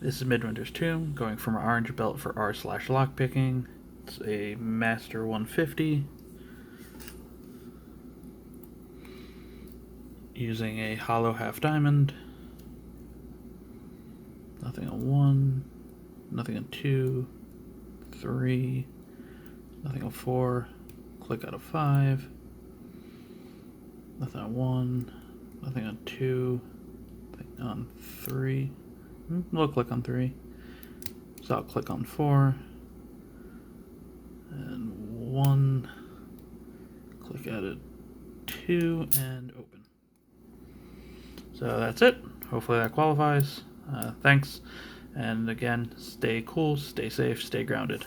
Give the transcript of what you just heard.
This is Midwinter's 2, going from our orange belt for R/lockpicking. It's a Master 150. Using a hollow half diamond. Nothing on 1, nothing on 2, 3, nothing on 4, click out of 5, nothing on 1, nothing on 2, nothing on 3, we'll click on 3, so I'll click on 4, and 1, click out of 2, and open. So that's it. Hopefully that qualifies. Thanks. And again, stay cool, stay safe, stay grounded.